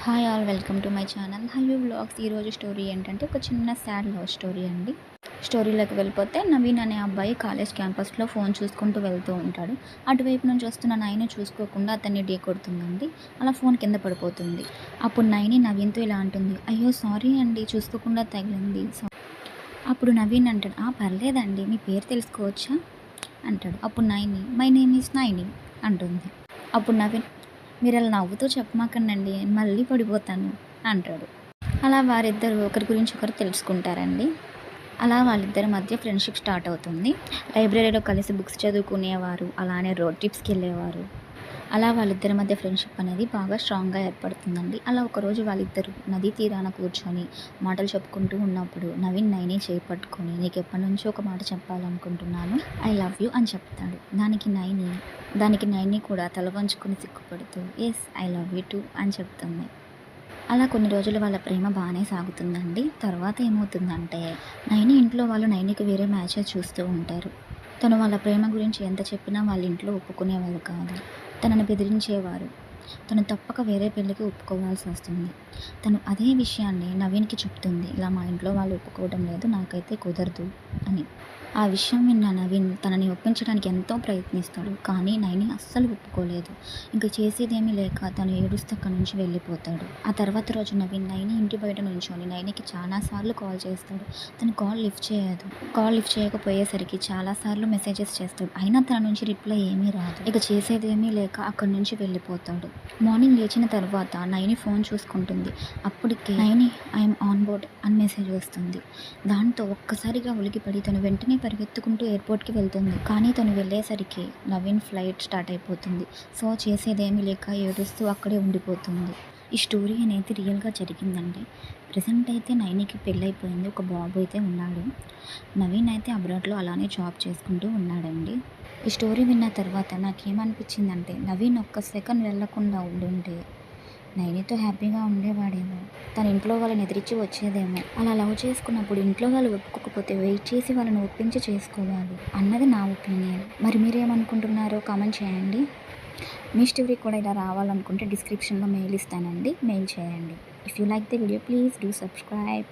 Hi all welcome to my channel హయ్యూ vlogs. ఈరోజు story ఏంటంటే ఒక చిన్న సాడ్ లవ్ స్టోరీ అండి. స్టోరీలోకి వెళ్ళిపోతే నవీన్ అనే అబ్బాయి కాలేజ్ క్యాంపస్లో ఫోన్ చూసుకుంటూ వెళ్తూ ఉంటాడు. అటువైపు నుంచి వస్తున్న నైని చూసుకోకుండా అతన్ని ఢీ కొడుతుందండి. అలా ఫోన్ కింద పడిపోతుంది. అప్పుడు నైని నవీన్తో ఇలా అంటుంది, అయ్యో సారీ అండి, చూసుకోకుండా తగిలింది. అప్పుడు నవీన్ అంటాడు, పర్లేదండి, మీ పేరు తెలుసుకోవచ్చా అంటాడు. అప్పుడు Naini, my name is Naini అంటుంది. అప్పుడు నవీన్, మీరు అలా నవ్వుతూ చెప్పమాకండి, మళ్ళీ పడిపోతాను అంటాడు. అలా వారిద్దరు ఒకరి గురించి ఒకరు తెలుసుకుంటారండి. అలా వాళ్ళిద్దరి మధ్య ఫ్రెండ్షిప్ స్టార్ట్ అవుతుంది. లైబ్రరీలో కలిసి బుక్స్ చదువుకునేవారు, అలానే రోడ్ ట్రిప్స్కి వెళ్ళేవారు. అలా వాళ్ళిద్దరి మధ్య ఫ్రెండ్షిప్ అనేది బాగా స్ట్రాంగ్గా ఏర్పడుతుందండి. అలా ఒకరోజు వాళ్ళిద్దరు నదీ తీరాన కూర్చొని మాటలు చెప్పుకుంటూ ఉన్నప్పుడు నవీన్ నైని చేయి పట్టుకొని, నీకు ఎప్పటి నుంచో ఒక మాట చెప్పాలనుకుంటున్నాను, ఐ లవ్ యూ అని చెప్తాడు. దానికి నైని కూడా తల వంచుకొని సిగ్గుపడుతూ yes I love you too అని చెప్తుంది. అలా కొన్ని రోజులు వాళ్ళ ప్రేమ బాగానే సాగుతుందండి. తర్వాత ఏమవుతుందంటే నైని ఇంట్లో వాళ్ళు నైనికి వేరే మ్యాచెస్ చూస్తూ ఉంటారు. తను వాళ్ళ ప్రేమ గురించి ఎంత చెప్పినా వాళ్ళ ఇంట్లో ఒప్పుకునేవారు కాదు. తనని బెదిరించేవారు. తను తప్పక వేరే పెళ్ళికి ఒప్పుకోవాల్సి వస్తుంది. తను అదే విషయాన్ని నవీన్కి చెప్తుంది, ఇలా మా ఇంట్లో వాళ్ళు ఒప్పుకోవడం లేదు, నాకైతే కుదరదు అని. ఆ విషయం విన్న నవీన్ తనని ఒప్పించడానికి ఎంతో ప్రయత్నిస్తాడు. కానీ నైని అస్సలు ఒప్పుకోలేదు. ఇంకా చేసేదేమీ లేక తను ఏడుస్తూ అక్కడి నుంచి వెళ్ళిపోతాడు. ఆ తర్వాత రోజు నవీన్ నైని ఇంటి బయట నుంచొని నైనికి చాలాసార్లు కాల్ చేస్తాడు. తను కాల్ లిఫ్ట్ చేయదు. కాల్ లిఫ్ట్ చేయకపోయేసరికి చాలాసార్లు మెసేజెస్ చేస్తాడు. అయినా తన నుంచి రిప్లై ఏమీ రాదు. ఇక చేసేదేమీ లేక అక్కడి నుంచి వెళ్ళిపోతాడు. మార్నింగ్ లేచిన తర్వాత నైని ఫోన్ చూసుకుంటుంది. అప్పటికే నైని ఐఎమ్ ఆన్ బోర్డ్ అని మెసేజ్ వస్తుంది. దాంతో ఒక్కసారిగా ఉలికిపడి తను వెంటనే పరిగెత్తుకుంటూ ఎయిర్పోర్ట్కి వెళ్తుంది. కానీ తను వెళ్ళేసరికి నవీన్ ఫ్లైట్ స్టార్ట్ అయిపోతుంది. సో చేసేదేమీ లేక ఏడుస్తూ అక్కడే ఉండిపోతుంది. ఈ స్టోరీ అనేది రియల్గా జరిగిందండి. ప్రజెంట్ అయితే నైనికి పెళ్ళైపోయింది, ఒక బాబు అయితే ఉన్నాడు. నవీన్ అయితే అబ్రాడ్లో అలానే జాబ్ చేసుకుంటూ ఉన్నాడండి. ఈ స్టోరీ విన్న తర్వాత నాకేమనిపించిందంటే నవీన్ ఒక్క సెకండ్ వెళ్ళకుండా ఉండుంటే నైనితో హ్యాపీగా ఉండేవాడేమో, తన ఇంట్లో వాళ్ళని ఎదిరించి వచ్చేదేమో. అలా లవ్ చేసుకున్నప్పుడు ఇంట్లో వాళ్ళు ఒప్పుకోకపోతే వెయిట్ చేసి వాళ్ళని ఒప్పించి చేసుకోవాలి అన్నది నా ఒపీనియన్. మరి మీరేమనుకుంటున్నారో కామెంట్ చేయండి. మీ స్టోరీ కూడా ఇలా రావాలనుకుంటే డిస్క్రిప్షన్లో మెయిల్ ఇస్తానండి, మెయిల్ చేయండి. If you like the video please do subscribe.